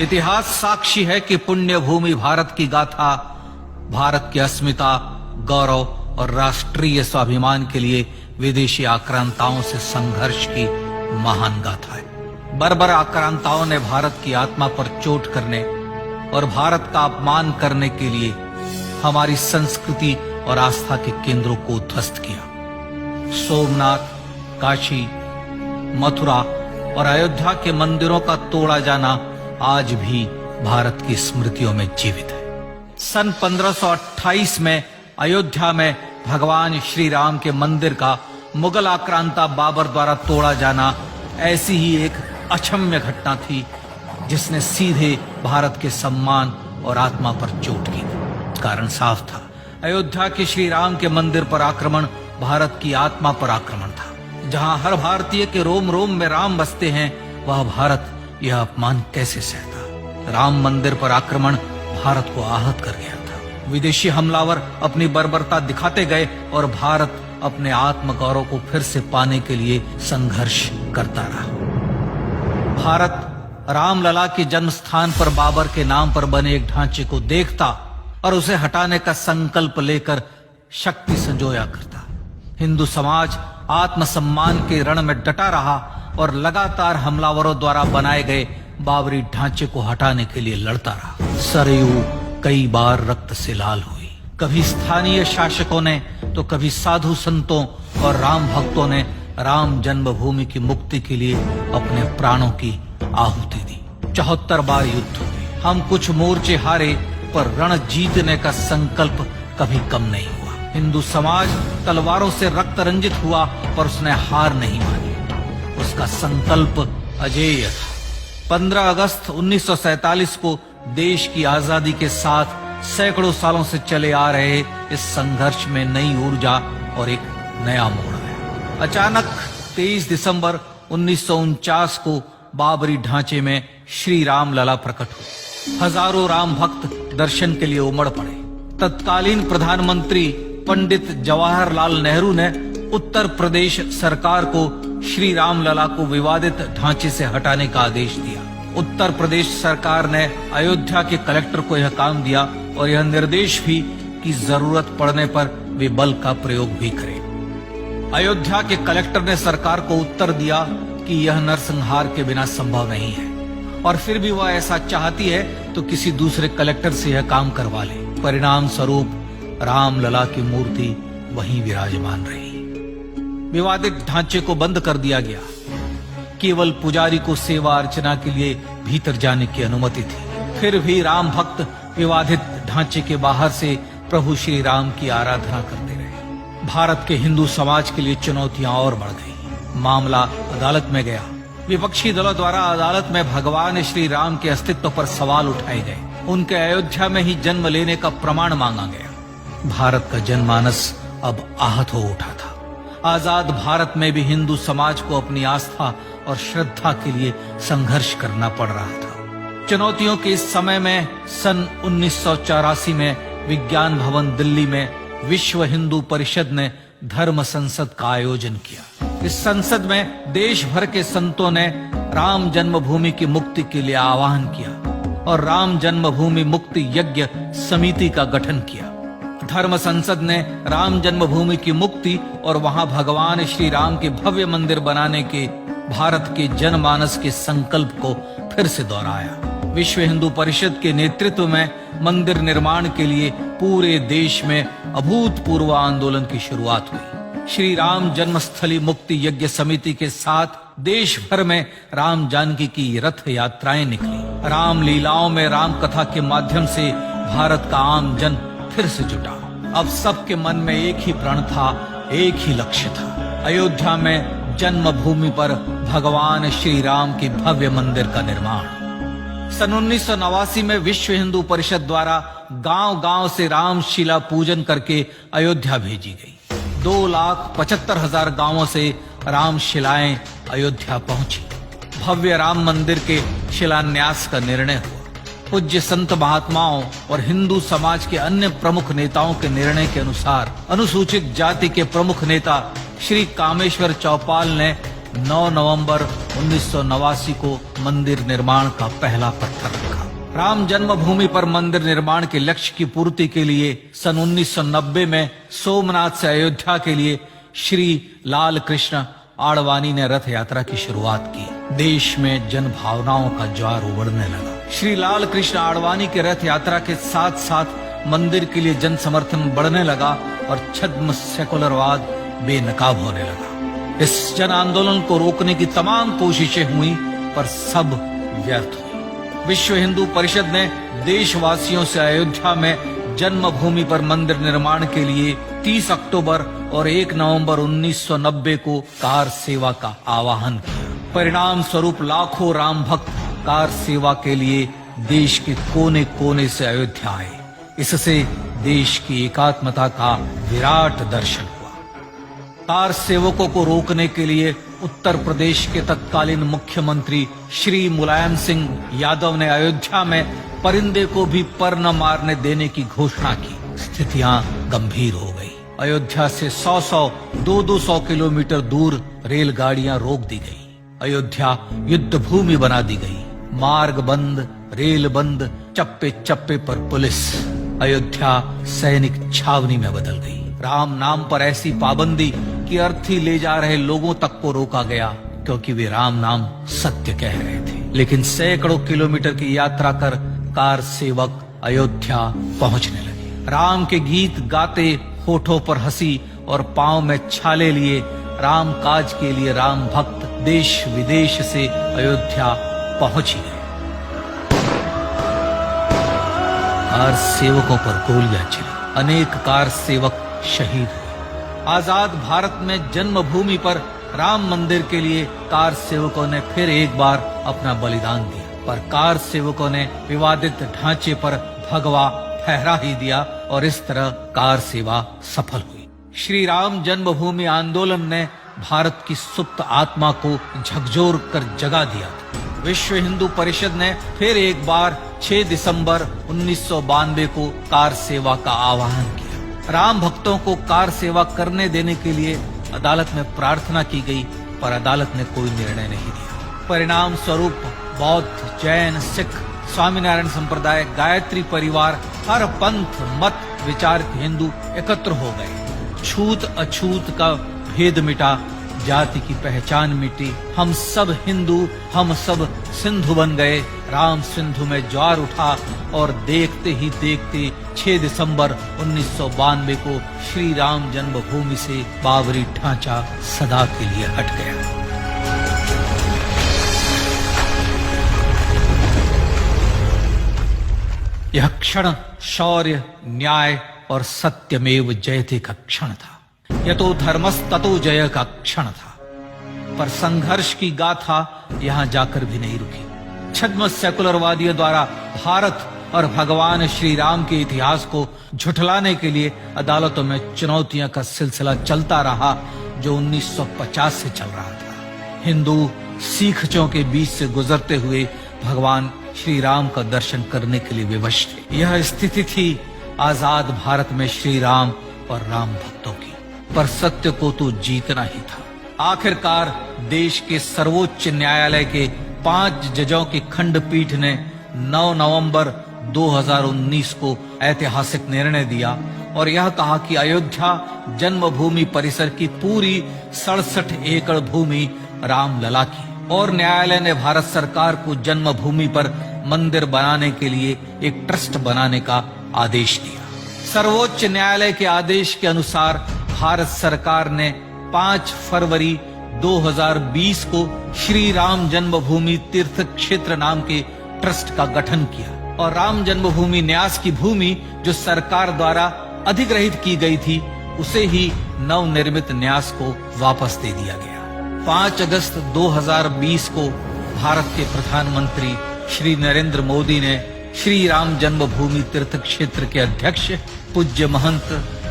इतिहास साक्षी है कि पुण्य भूमि भारत की गाथा भारत की अस्मिता, गौरव और राष्ट्रीय स्वाभिमान के लिए विदेशी आक्रांताओं से संघर्ष की महान गाथा है। बर्बर आक्रांताओं ने भारत की आत्मा पर चोट करने और भारत का अपमान करने के लिए हमारी संस्कृति और आस्था के केंद्रों को उद्ध्वस्त किया। सोमनाथ, काशी, मथुरा और अयोध्या के मंदिरों का तोड़ा जाना आज भी भारत की स्मृतियों में जीवित है। सन 1528 में अयोध्या में भगवान श्री राम के मंदिर का मुगल आक्रांता बाबर द्वारा तोड़ा जाना ऐसी ही एक अक्षम्य घटना थी जिसने सीधे भारत के सम्मान और आत्मा पर चोट की। कारण साफ था, अयोध्या के श्री राम के मंदिर पर आक्रमण भारत की आत्मा पर आक्रमण था। जहां हर भारतीय के रोम रोम में राम बसते हैं, वह भारत यह अपमान कैसे सहता। राम मंदिर पर आक्रमण भारत को आहत कर गया था। विदेशी हमलावर अपनी बर्बरता दिखाते गए और भारत अपने आत्मगौरव को फिर से पाने के लिए संघर्ष करता रहा। भारत रामलला के जन्म स्थान पर बाबर के नाम पर बने एक ढांचे को देखता और उसे हटाने का संकल्प लेकर शक्ति संजोया करता। हिंदू समाज आत्मसम्मान के रण में डटा रहा और लगातार हमलावरों द्वारा बनाए गए बाबरी ढांचे को हटाने के लिए लड़ता रहा। सरयू कई बार रक्त से लाल हुई। कभी स्थानीय शासकों ने तो कभी साधु संतों और राम भक्तों ने राम जन्मभूमि की मुक्ति के लिए अपने प्राणों की आहुति दी। 74 बार युद्ध हुए। हम कुछ मोर्चे हारे, पर रण जीतने का संकल्प कभी कम नहीं हुआ। हिंदू समाज तलवारों से रक्त रंजित हुआ, पर उसने हार नहीं मानी। उसका संकल्प अजेय था। 15 अगस्त 1947 को देश की आजादी के साथ सैकड़ों सालों से चले आ रहे इस संघर्ष में नई ऊर्जा और एक नया मोड़ आया। अचानक 23 दिसंबर 1949 को बाबरी ढांचे में श्री राम लला प्रकट हुए। हजारों राम भक्त दर्शन के लिए उमड़ पड़े। तत्कालीन प्रधानमंत्री पंडित जवाहरलाल नेहरू ने उत्तर प्रदेश सरकार को श्री राम लला को विवादित ढांचे से हटाने का आदेश दिया। उत्तर प्रदेश सरकार ने अयोध्या के कलेक्टर को यह काम दिया और यह निर्देश भी कि जरूरत पड़ने पर वे बल का प्रयोग भी करें। अयोध्या के कलेक्टर ने सरकार को उत्तर दिया कि यह नरसंहार के बिना संभव नहीं है और फिर भी वह ऐसा चाहती है तो किसी दूसरे कलेक्टर से यह काम करवा ले। परिणाम स्वरूप रामलला की मूर्ति वहीं विराजमान रही। विवादित ढांचे को बंद कर दिया गया। केवल पुजारी को सेवा अर्चना के लिए भीतर जाने की अनुमति थी। फिर भी राम भक्त विवादित ढांचे के बाहर से प्रभु श्री राम की आराधना करते रहे। भारत के हिंदू समाज के लिए चुनौतियां और बढ़ गई। मामला अदालत में गया। विपक्षी दलों द्वारा अदालत में भगवान श्री राम के अस्तित्व पर सवाल उठाए गए। उनके अयोध्या में ही जन्म लेने का प्रमाण मांगा गया। भारत का जनमानस अब आहत हो उठा था। आजाद भारत में भी हिंदू समाज को अपनी आस्था और श्रद्धा के लिए संघर्ष करना पड़ रहा था। चुनौतियों के इस समय में सन 1984 में विज्ञान भवन दिल्ली में विश्व हिंदू परिषद ने धर्म संसद का आयोजन किया। इस संसद में देश भर के संतों ने राम जन्मभूमि की मुक्ति के लिए आह्वान किया और राम जन्मभूमि मुक्ति यज्ञ समिति का गठन किया। धर्म संसद ने राम जन्मभूमि की मुक्ति और वहां भगवान श्री राम के भव्य मंदिर बनाने के भारत के जनमानस के संकल्प को फिर से दोहराया। विश्व हिंदू परिषद के नेतृत्व में मंदिर निर्माण के लिए पूरे देश में अभूतपूर्व आंदोलन की शुरुआत हुई। श्री राम जन्मस्थली मुक्ति यज्ञ समिति के साथ देश भर में राम जानकी की रथ यात्राएं निकली। राम लीलाओं में राम कथा के माध्यम से भारत का आम जन फिर से जुटा। अब सबके मन में एक ही प्रण था, एक ही लक्ष्य था। अयोध्या में जन्मभूमि पर भगवान श्री राम के भव्य मंदिर का निर्माण। सन 1989 में विश्व हिंदू परिषद द्वारा गांव-गांव से रामशिला पूजन करके अयोध्या भेजी गई। 2,75,000 गांवों से रामशिलाएं अयोध्या पहुंची। भव्य राम मंदिर के शिलान्यास का निर्णय हुआ। पूज्य संत महात्माओं और हिंदू समाज के अन्य प्रमुख नेताओं के निर्णय के अनुसार अनुसूचित जाति के प्रमुख नेता श्री कामेश्वर चौपाल ने 9 नवंबर 1989 को मंदिर निर्माण का पहला पत्थर रखा। राम जन्मभूमि पर मंदिर निर्माण के लक्ष्य की पूर्ति के लिए सन 1990 में सोमनाथ से अयोध्या के लिए श्री लाल कृष्ण आडवाणी ने रथ यात्रा की शुरुआत की। देश में जन भावनाओं का ज्वार उमड़ने लगा। श्री लाल कृष्ण आडवाणी के रथ यात्रा के साथ साथ मंदिर के लिए जन समर्थन बढ़ने लगा और छद्म सेकुलरवाद बेनकाब होने लगा। इस जन आंदोलन को रोकने की तमाम कोशिशें हुई पर सब व्यर्थ हुई। विश्व हिंदू परिषद ने देशवासियों से अयोध्या में जन्मभूमि पर मंदिर निर्माण के लिए 30 अक्टूबर और 1 नवंबर 1990 को कार सेवा का आह्वान किया। परिणाम स्वरूप लाखों राम भक्त कार सेवा के लिए देश के कोने कोने से अयोध्या आए। इससे देश की एकात्मता का विराट दर्शन हुआ। कार सेवकों को रोकने के लिए उत्तर प्रदेश के तत्कालीन मुख्यमंत्री श्री मुलायम सिंह यादव ने अयोध्या में परिंदे को भी पर न मारने देने की घोषणा की। स्थितियां गंभीर हो गई। अयोध्या से 200 किलोमीटर दूर रेलगाड़ियां रोक दी गई। अयोध्या युद्ध भूमि बना दी गई। मार्ग बंद, रेल बंद, चप्पे चप्पे पर पुलिस। अयोध्या सैनिक छावनी में बदल गई। राम नाम पर ऐसी पाबंदी कि अर्थी ले जा रहे लोगों तक को रोका गया क्योंकि वे राम नाम सत्य कह रहे थे। लेकिन सैकड़ों किलोमीटर की यात्रा कर कार सेवक अयोध्या पहुंचने लगे। राम के गीत गाते, होठों पर हंसी और पांव में छाले लिए राम काज के लिए राम भक्त देश विदेश से अयोध्या पहुंच ही गए। कार सेवकों पर गोलियां चली। अनेक कार सेवक शहीद हुए। आजाद भारत में जन्मभूमि पर राम मंदिर के लिए कार सेवकों ने फिर एक बार अपना बलिदान दिया, पर कार सेवकों ने विवादित ढांचे पर भगवा फहरा ही दिया और इस तरह कार सेवा सफल हुई। श्री राम जन्मभूमि आंदोलन ने भारत की सुप्त आत्मा को झकझोर कर जगा दिया। विश्व हिंदू परिषद ने फिर एक बार 6 दिसंबर 1992 को कार सेवा का आह्वान किया। राम भक्तों को कार सेवा करने देने के लिए अदालत में प्रार्थना की गई, पर अदालत ने कोई निर्णय नहीं दिया। परिणाम स्वरूप बौद्ध, जैन, सिख, स्वामीनारायण संप्रदाय, गायत्री परिवार, हर पंथ मत विचार के हिंदू एकत्र हो गए। छूत अछूत का भेद मिटा, जाति की पहचान मिटी। हम सब हिंदू, हम सब सिंधु बन गए। राम सिंधु में ज्वार उठा और देखते ही देखते 6 दिसंबर 1992 को श्री राम जन्मभूमि से बाबरी ढांचा सदा के लिए हट गया। यह क्षण शौर्य, न्याय और सत्यमेव जयते का क्षण था। यह तो धर्मस्ततो जय का क्षण था। पर संघर्ष की गाथा यहां जाकर भी नहीं रुकी। छद्म सेकुलरवादियों द्वारा भारत और भगवान श्री राम के इतिहास को झुठलाने के लिए अदालतों में चुनौतियों का सिलसिला चलता रहा, जो 1950 से चल रहा था। हिंदू सिखों के बीच से गुजरते हुए भगवान श्री राम का दर्शन करने के लिए विवश थे। यह स्थिति थी आजाद भारत में श्री राम और राम भक्तों की। पर सत्य को तो जीतना ही था। आखिरकार देश के सर्वोच्च न्यायालय के 5 जजों की खंडपीठ ने 9 नवंबर 2019 को ऐतिहासिक निर्णय दिया और यह कहा कि अयोध्या जन्मभूमि परिसर की पूरी 67 एकड़ भूमि रामलला की, और न्यायालय ने भारत सरकार को जन्मभूमि पर मंदिर बनाने के लिए एक ट्रस्ट बनाने का आदेश दिया। सर्वोच्च न्यायालय के आदेश के अनुसार भारत सरकार ने 5 फरवरी 2020 को श्री राम जन्मभूमि तीर्थ क्षेत्र नाम के ट्रस्ट का गठन किया और राम जन्मभूमि न्यास की भूमि जो सरकार द्वारा अधिग्रहित की गई थी उसे ही नवनिर्मित न्यास को वापस दे दिया गया। 5 अगस्त 2020 को भारत के प्रधानमंत्री श्री नरेंद्र मोदी ने श्री राम जन्मभूमि तीर्थ क्षेत्र के अध्यक्ष पूज्य महंत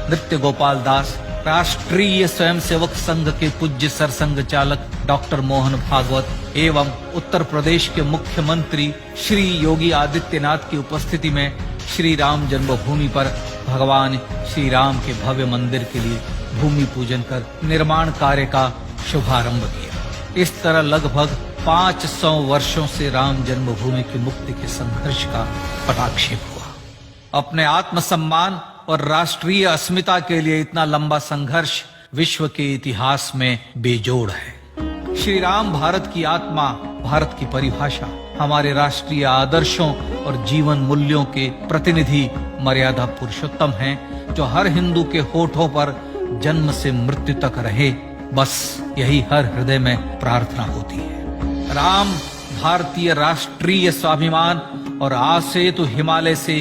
नृत्य गोपाल दास, राष्ट्रीय स्वयंसेवक संघ के पूज्य सरसंघ चालक डॉक्टर मोहन भागवत एवं उत्तर प्रदेश के मुख्यमंत्री श्री योगी आदित्यनाथ की उपस्थिति में श्री राम जन्मभूमि पर भगवान श्री राम के भव्य मंदिर के लिए भूमि पूजन कर निर्माण कार्य का शुभारंभ किया। इस तरह लगभग 500 वर्षों से राम जन्मभूमि की मुक्ति के संघर्ष का पटाक्षेप हुआ। अपने आत्मसम्मान और राष्ट्रीय अस्मिता के लिए इतना लंबा संघर्ष विश्व के इतिहास में बेजोड़ है। श्री राम भारत की आत्मा, भारत की परिभाषा, हमारे राष्ट्रीय आदर्शों और जीवन मूल्यों के प्रतिनिधि मर्यादा पुरुषोत्तम हैं, जो हर हिंदू के होठों पर जन्म से मृत्यु तक रहे, बस यही हर हृदय में प्रार्थना होती है। राम भारतीय राष्ट्रीय स्वाभिमान और आसेतु हिमालय से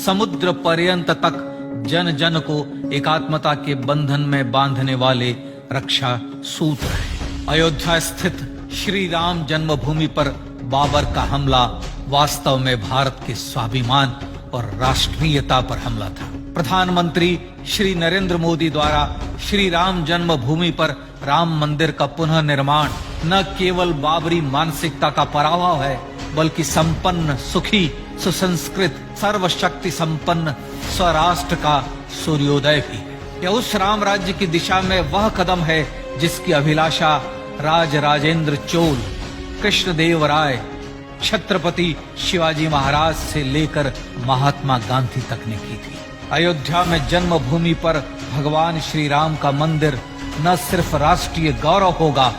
समुद्र पर्यंत तक जन जन को एकात्मता के बंधन में बांधने वाले रक्षा सूत्र है। अयोध्या स्थित श्री राम जन्मभूमि पर बाबर का हमला वास्तव में भारत के स्वाभिमान और राष्ट्रीयता पर हमला था। प्रधानमंत्री श्री नरेंद्र मोदी द्वारा श्री राम जन्मभूमि पर राम मंदिर का पुनः निर्माण न केवल बाबरी मानसिकता का पराभव है, बल्कि संपन्न, सुखी, सुसंस्कृत, सर्वशक्ति संपन्न स्वराष्ट्र का सूर्योदय भी है। यह उस राम राज्य की दिशा में वह कदम है जिसकी अभिलाषा राजराजेंद्र चोल, कृष्णदेव राय, छत्रपति शिवाजी महाराज से लेकर महात्मा गांधी तक ने की थी। अयोध्या में जन्मभूमि पर भगवान श्री राम का मंदिर न सिर्फ राष्ट्रीय गौरव होगा,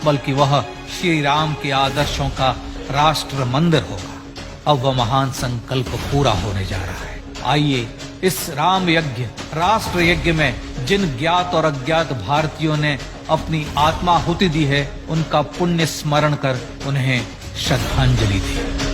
बल्कि वह श्री राम के आदर्शों का राष्ट्र मंदिर होगा। अब वह महान संकल्प पूरा होने जा रहा है। आइए इस राम यज्ञ, राष्ट्र यज्ञ में जिन ज्ञात और अज्ञात भारतीयों ने अपनी आत्माहुति दी है, उनका पुण्य स्मरण कर उन्हें श्रद्धांजलि दी।